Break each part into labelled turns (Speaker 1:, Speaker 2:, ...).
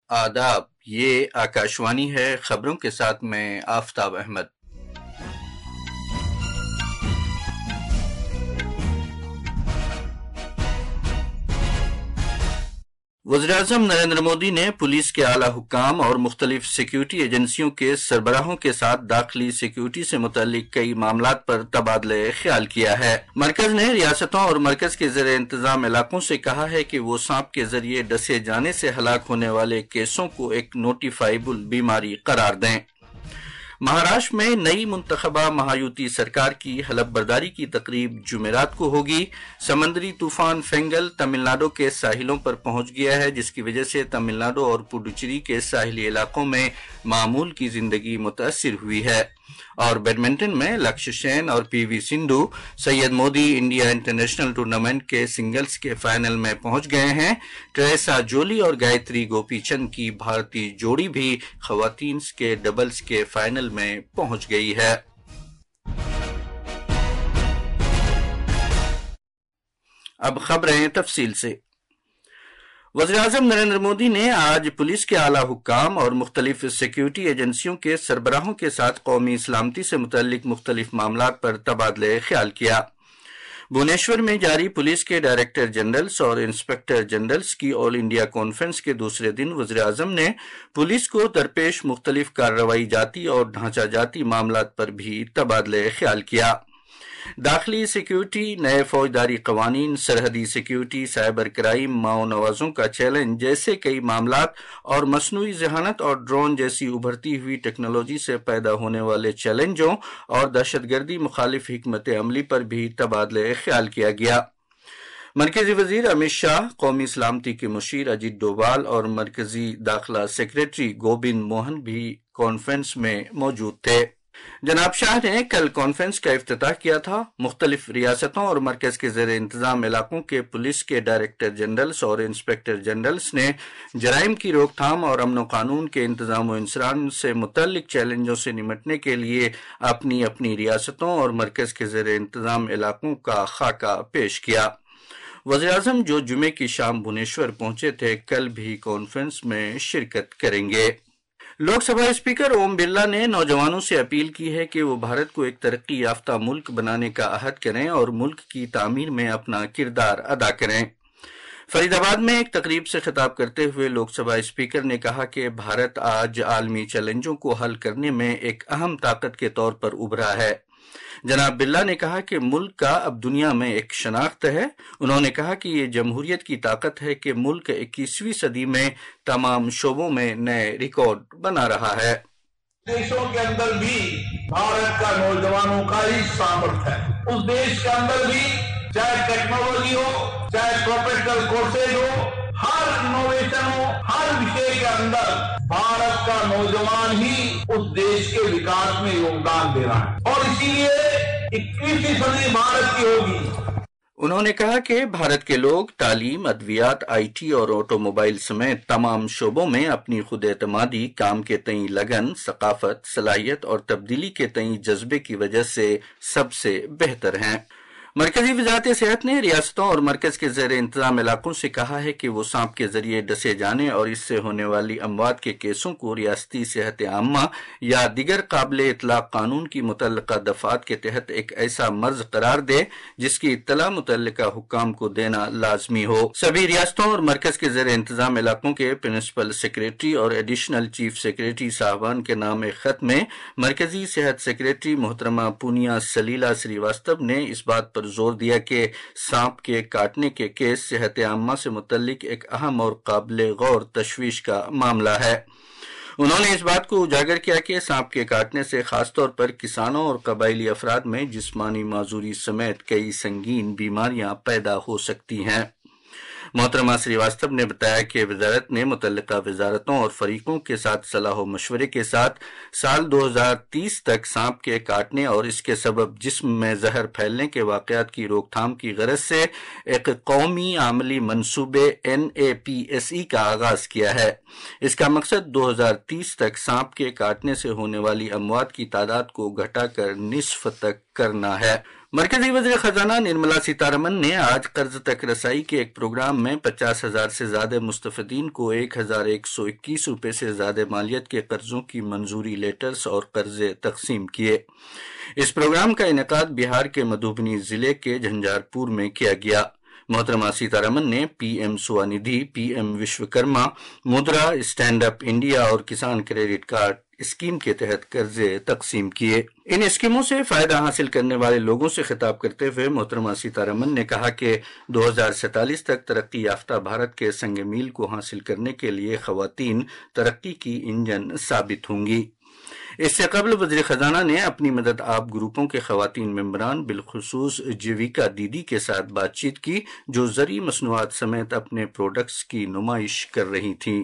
Speaker 1: آداب، یہ آکاشوانی ہے۔ خبروں کے ساتھ میں آفتاب احمد۔ وزیراعظم نریندر مودی نے پولیس کے اعلیٰ حکام اور مختلف سیکیورٹی ایجنسیوں کے سربراہوں کے ساتھ داخلی سیکیورٹی سے متعلق کئی معاملات پر تبادلہ خیال کیا ہے۔ مرکز نے ریاستوں اور مرکز کے زیر انتظام علاقوں سے کہا ہے کہ وہ سانپ کے ذریعے ڈسے جانے سے ہلاک ہونے والے کیسوں کو ایک نوٹیفائیبل بیماری قرار دیں۔ مہاراشٹر میں نئی منتخبہ مہایوتی سرکار کی حلف برداری کی تقریب جمعرات کو ہوگی۔ سمندری طوفان فینگل تمل ناڈو کے ساحلوں پر پہنچ گیا ہے، جس کی وجہ سے تمل ناڈو اور پڈوچیری کے ساحلی علاقوں میں معمول کی زندگی متاثر ہوئی ہے۔ اور بیڈمنٹن میں لکشیا سین اور پی وی سندھو سید مودی انڈیا انٹرنیشنل ٹورنامنٹ کے سنگلز کے فائنل میں پہنچ گئے ہیں۔ ٹریسا جولی اور گایتری گوپی چند کی بھارتی جوڑی بھی خواتین کے ڈبلز کے فائنل میں پہنچ گئی ہے۔ اب خبریں تفصیل سے۔ وزیراعظم نریندر مودی نے آج پولیس کے اعلیٰ حکام اور مختلف سیکیورٹی ایجنسیوں کے سربراہوں کے ساتھ قومی سلامتی سے متعلق مختلف معاملات پر تبادلہ خیال کیا۔ بھونیشور میں جاری پولیس کے ڈائریکٹر جنرلز اور انسپکٹر جنرلز کی آل انڈیا کانفرنس کے دوسرے دن وزیراعظم نے پولیس کو درپیش مختلف کارروائی جاتی اور ڈھانچہ جاتی معاملات پر بھی تبادلہ خیال کیا۔ داخلی سیکیورٹی، نئے فوجداری قوانین، سرحدی سیکیورٹی، سائبر کرائم، ماؤ نوازوں کا چیلنج جیسے کئی معاملات اور مصنوعی ذہانت اور ڈرون جیسی ابھرتی ہوئی ٹیکنالوجی سے پیدا ہونے والے چیلنجوں اور دہشت گردی مخالف حکمت عملی پر بھی تبادلہ خیال کیا گیا۔ مرکزی وزیر امت شاہ، قومی سلامتی کے مشیر اجیت ڈوبھال اور مرکزی داخلہ سیکریٹری گوبند موہن بھی کانفرنس میں موجود تھے۔ جناب شاہ نے کل کانفرنس کا افتتاح کیا تھا۔ مختلف ریاستوں اور مرکز کے زیر انتظام علاقوں کے پولیس کے ڈائریکٹر جنرلز اور انسپکٹر جنرلز نے جرائم کی روک تھام اور امن و قانون کے انتظام و انصرام سے متعلق چیلنجوں سے نمٹنے کے لیے اپنی اپنی ریاستوں اور مرکز کے زیر انتظام علاقوں کا خاکہ پیش کیا۔ وزیراعظم جو جمعے کی شام بھونیشور پہنچے تھے، کل بھی کانفرنس میں شرکت کریں گے۔ لوک سبھا اسپیکر اوم برلا نے نوجوانوں سے اپیل کی ہے کہ وہ بھارت کو ایک ترقی یافتہ ملک بنانے کا عہد کریں اور ملک کی تعمیر میں اپنا کردار ادا کریں۔ فرید آباد میں ایک تقریب سے خطاب کرتے ہوئے لوک سبھا اسپیکر نے کہا کہ بھارت آج عالمی چیلنجوں کو حل کرنے میں ایک اہم طاقت کے طور پر ابھرا ہے۔ جناب برلا نے کہا کہ ملک کا اب دنیا میں ایک شناخت ہے۔ انہوں نے کہا کہ یہ جمہوریت کی طاقت ہے کہ ملک 21ویں صدی میں تمام شعبوں میں نئے ریکارڈ بنا رہا ہے۔
Speaker 2: دیشوں کے اندر بھی بھارت کا نوجوانوں کا ہی سامرتھ ہے۔ اس دیش کے اندر بھی چاہے ٹیکنالوجی ہو، چاہے پروفیشنل کورسز ہو، ہر انوویشن ہو، ہر وشے کے اندر بھارت کا نوجوان ہی اس دیش کے وکاس میں یوگدان دے رہا ہے، اور اسی لیے 21ویں صدی بھارت کی ہوگی۔
Speaker 1: انہوں نے کہا کہ بھارت کے لوگ تعلیم، ادویات، آئی ٹی اور آٹو موبائل سمیت تمام شعبوں میں اپنی خود اعتمادی، کام کے تئیں لگن، ثقافت، صلاحیت اور تبدیلی کے تئیں جذبے کی وجہ سے سب سے بہتر ہیں۔ مرکزی وزارت صحت نے ریاستوں اور مرکز کے زیر انتظام علاقوں سے کہا ہے کہ وہ سانپ کے ذریعے ڈسے جانے اور اس سے ہونے والی اموات کے کیسوں کو ریاستی صحت عامہ یا دیگر قابل اطلاق قانون کی متعلقہ دفعات کے تحت ایک ایسا مرض قرار دے جس کی اطلاع متعلقہ حکام کو دینا لازمی ہو۔ سبھی ریاستوں اور مرکز کے زیر انتظام علاقوں کے پرنسپل سیکریٹری اور ایڈیشنل چیف سیکریٹری صاحبان کے نام ایک خط میں مرکزی صحت سیکریٹری محترمہ پونیا سلیلا سریواستو نے اس بات پر زور دیا کہ سانپ کے کاٹنے کے کیس صحت عامہ سے متعلق ایک اہم اور قابل غور تشویش کا معاملہ ہے۔ انہوں نے اس بات کو اجاگر کیا کہ سانپ کے کاٹنے سے خاص طور پر کسانوں اور قبائلی افراد میں جسمانی معذوری سمیت کئی سنگین بیماریاں پیدا ہو سکتی ہیں۔ محترمہ سریواستو نے بتایا کہ وزارت نے متعلقہ وزارتوں اور فریقوں کے ساتھ صلاح و مشورے کے ساتھ سال 2030 تک سانپ کے کاٹنے اور اس کے سبب جسم میں زہر پھیلنے کے واقعات کی روک تھام کی غرض سے ایک قومی عملی منصوبے NAPSE کا آغاز کیا ہے۔ اس کا مقصد 2030 تک سانپ کے کاٹنے سے ہونے والی اموات کی تعداد کو گھٹا کر نصف تک کرنا ہے۔ مرکزی وزیر خزانہ نرملا سیتارمن نے آج قرض تک رسائی کے ایک پروگرام میں 50,000 سے زیادہ مستفیدین کو 1,121 روپے سے زیادہ مالیت کے قرضوں کی منظوری لیٹرز اور قرضے تقسیم کیے۔ اس پروگرام کا انعقاد بہار کے مدھوبنی ضلع کے جھنجھار پور میں کیا گیا۔ محترمہ سیتارمن نے P M Svanidhi, P M Vishwakarma Mudra, stand up India اور کسان کریڈٹ کارڈ اسکیم کے تحت قرضے تقسیم کیے۔ ان اسکیموں سے فائدہ حاصل کرنے والے لوگوں سے خطاب کرتے ہوئے محترمہ سیتارمن نے کہا کہ 2047 تک ترقی یافتہ بھارت کے سنگ میل کو حاصل کرنے کے لیے خواتین ترقی کی انجن ثابت ہوں گی۔ اس سے قبل وزیر خزانہ نے اپنی مدد آپ گروپوں کے خواتین ممبران بالخصوص جیویکا دیدی کے ساتھ بات چیت کی، جو زرعی مصنوعات سمیت اپنے پروڈکٹس کی نمائش کر رہی تھیں۔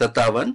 Speaker 1: 57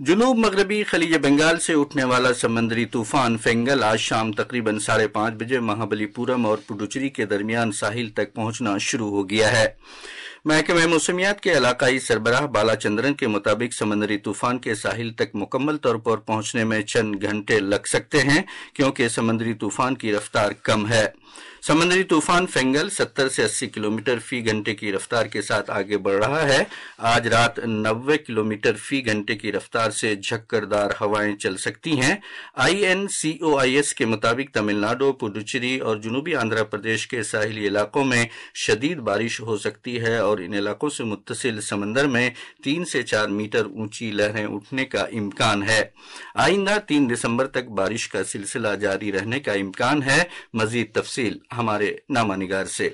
Speaker 1: جنوب مغربی خلیج بنگال سے اٹھنے والا سمندری طوفان فینگل آج شام تقریباً 5:30 بجے مہابلی پورم اور پڈوچیری کے درمیان ساحل تک پہنچنا شروع ہو گیا ہے۔ محکمہ موسمیات کے علاقائی سربراہ بالا چندرن کے مطابق سمندری طوفان کے ساحل تک مکمل طور پر پہنچنے میں چند گھنٹے لگ سکتے ہیں کیونکہ سمندری طوفان کی رفتار کم ہے۔ سمندری طوفان فینگل 70 سے 80 کلومیٹر فی گھنٹے کی رفتار کے ساتھ آگے بڑھ رہا ہے۔ آج رات 90 کلومیٹر فی گھنٹے کی رفتار سے جھکڑدار ہوائیں چل سکتی ہیں۔ INCOIS کے مطابق تمل ناڈو، پڈوچیری اور جنوبی آندھرا پردیش کے ساحلی علاقوں میں شدید بارش ہو سکتی ہے اور ان علاقوں سے متصل سمندر میں 3 سے 4 میٹر اونچی لہریں اٹھنے کا امکان ہے۔ آئندہ 3 دسمبر تک بارش کا سلسلہ جاری رہنے کا امکان ہے۔ مزید تفصیل ہمارے نامہ نگار سے۔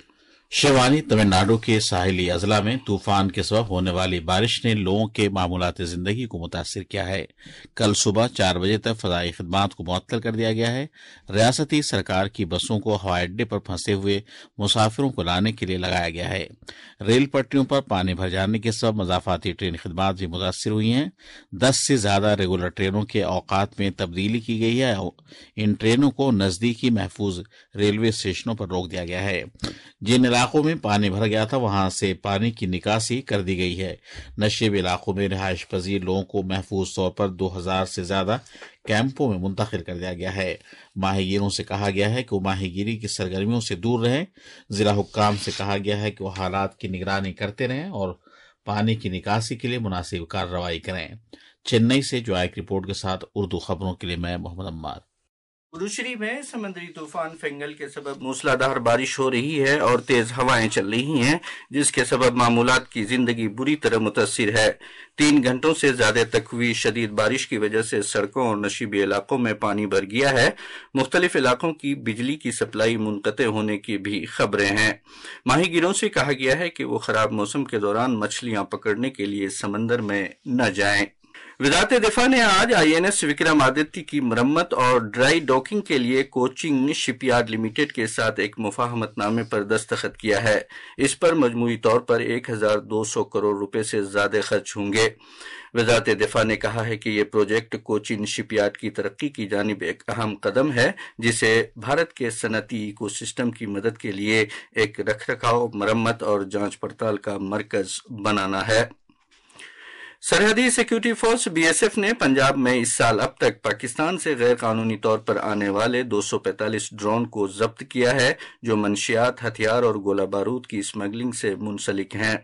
Speaker 3: شیوانی تمل ناڈو کے ساحلی اضلاع میں طوفان کے سبب ہونے والی بارش نے لوگوں کے معمولات زندگی کو متاثر کیا ہے۔ کل صبح 4 بجے تک فضائی خدمات کو معطل کر دیا گیا ہے۔ ریاستی سرکار کی بسوں کو ہوائی اڈے پر پھنسے ہوئے مسافروں کو لانے کے لیے لگایا گیا ہے۔ ریل پٹریوں پر پانی بھر جانے کے سبب مضافاتی ٹرین خدمات بھی متاثر ہوئی ہیں۔ 10 سے زیادہ ریگولر ٹرینوں کے اوقات میں تبدیلی کی گئی ہے۔ ان ٹرینوں کو نزدیکی محفوظ ریلوے اسٹیشنوں پر روک دیا گیا ہے۔ جن علاقوں میں پانی بھر گیا تھا وہاں سے پانی کی نکاسی کر دی گئی ہے۔ نشیب علاقوں میں رہائش پذیر لوگوں کو محفوظ طور پر 2000 سے زیادہ کیمپوں میں منتقل کر دیا گیا ہے۔ ماہی گیروں سے کہا گیا ہے کہ وہ ماہی گیری کی سرگرمیوں سے دور رہیں۔ ضلع حکام سے کہا گیا ہے کہ وہ حالات کی نگرانی کرتے رہیں اور پانی کی نکاسی کے لیے مناسب کارروائی کریں۔ چنئی سے جو ایک رپورٹ کے ساتھ اردو خبروں کے لیے میں محمد عمار۔
Speaker 1: پڈوچیری میں سمندری طوفان فینگل کے سبب موسلادھار بارش ہو رہی ہے اور تیز ہوائیں چل رہی ہیں جس کے سبب معمولات کی زندگی بری طرح متاثر ہے۔ 3 گھنٹوں سے زیادہ تک ہوئی شدید بارش کی وجہ سے سڑکوں اور نشیبی علاقوں میں پانی بھر گیا ہے۔ مختلف علاقوں کی بجلی کی سپلائی منقطع ہونے کی بھی خبریں ہیں۔ ماہی گیروں سے کہا گیا ہے کہ وہ خراب موسم کے دوران مچھلیاں پکڑنے کے لیے سمندر میں نہ جائیں۔ وزارت دفاع نے آج INS وکرمادتیہ کی مرمت اور ڈرائی ڈاکنگ کے لیے کوچنگ شپ یارڈ لمیٹڈ کے ساتھ ایک مفاہمت نامے پر دستخط کیا ہے۔ اس پر مجموعی طور پر 1200 کروڑ روپے سے زیادہ خرچ ہوں گے۔ وزارت دفاع نے کہا ہے کہ یہ پروجیکٹ کوچن شپ یارڈ کی ترقی کی جانب ایک اہم قدم ہے جسے بھارت کے صنعتی ایکو سسٹم کی مدد کے لیے ایک رکھ رکھاؤ، مرمت اور جانچ پڑتال کا مرکز بنانا ہے۔ سرحدی سیکورٹی فورس BSF نے پنجاب میں اس سال اب تک پاکستان سے غیر قانونی طور پر آنے والے 245 ڈرون کو ضبط کیا ہے جو منشیات، ہتھیار اور گولہ بارود کی اسمگلنگ سے منسلک ہیں۔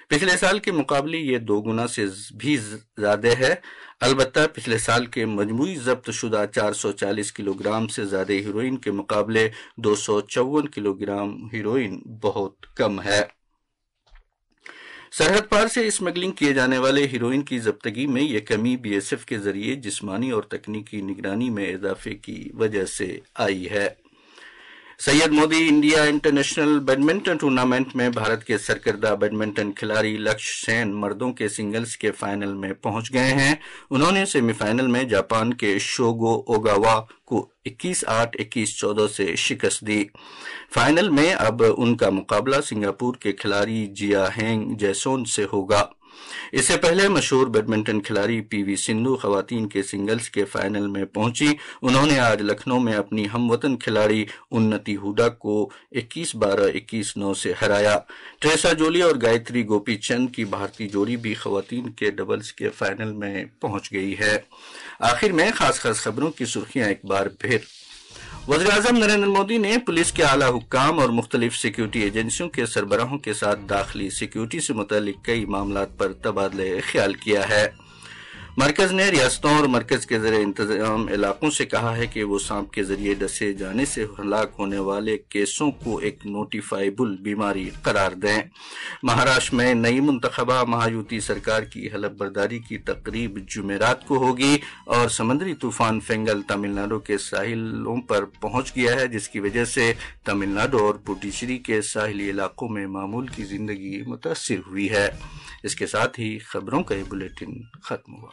Speaker 1: پچھلے سال کے مقابلے یہ 2 گنا سے بھی زیادہ ہے۔ البتہ پچھلے سال کے مجموعی ضبط شدہ 440 کلو گرام سے زیادہ ہیروئن کے مقابلے 254 کلو گرام ہیروئن بہت کم ہے۔ سرحد پار سے اسمگلنگ کیے جانے والے ہیروئن کی ضبطگی میں یہ کمی BSF کے ذریعے جسمانی اور تکنیکی نگرانی میں اضافے کی وجہ سے آئی ہے۔ Syed Modi India international badminton tournament میں بھارت کے سرکردہ بیڈمنٹن کھلاڑی لکش سین مردوں کے سنگلز کے فائنل میں پہنچ گئے ہیں۔ انہوں نے سیمی فائنل میں جاپان کے شوگو اوگاوا کو 21-8، 21-14 سے شکست دی۔ فائنل میں اب ان کا مقابلہ سنگاپور کے کھلاڑی جیا ہینگ جیسون سے ہوگا۔ اس سے پہلے مشہور بیڈمنٹن کھلاڑی PV سندھو خواتین کے سنگلز کے فائنل میں پہنچی۔ انہوں نے آج لکھنؤ میں اپنی ہم وطن کھلاڑی انتی ہوڈا کو 21-12، 21-9 سے ہرایا۔ ٹریسا جولی اور گایتری گوپی چند کی بھارتی جوڑی بھی خواتین کے ڈبلز کے فائنل میں پہنچ گئی ہے۔ آخر میں خاص خبروں کی سرخیاں ایک بار پھر۔ وزیراعظم نریندر مودی نے پولیس کے اعلیٰ حکام اور مختلف سیکیورٹی ایجنسیوں کے سربراہوں کے ساتھ داخلی سیکیورٹی سے متعلق کئی معاملات پر تبادلہ خیال کیا ہے۔ مرکز نے ریاستوں اور مرکز کے زیر انتظام علاقوں سے کہا ہے کہ وہ سانپ کے ذریعے ڈسے جانے سے ہلاک ہونے والے کیسوں کو ایک نوٹیفائیبل بیماری قرار دیں۔ مہاراشٹر میں نئی منتخبہ مہایوتی سرکار کی حلف برداری کی تقریب جمعرات کو ہوگی اور سمندری طوفان فینگل تمل ناڈو کے ساحلوں پر پہنچ گیا ہے جس کی وجہ سے تمل ناڈو اور پڈوچیری کے ساحلی علاقوں میں معمول کی زندگی متاثر ہوئی ہے۔ اس کے ساتھ ہی خبروں کا یہ بلیٹن ختم ہوا۔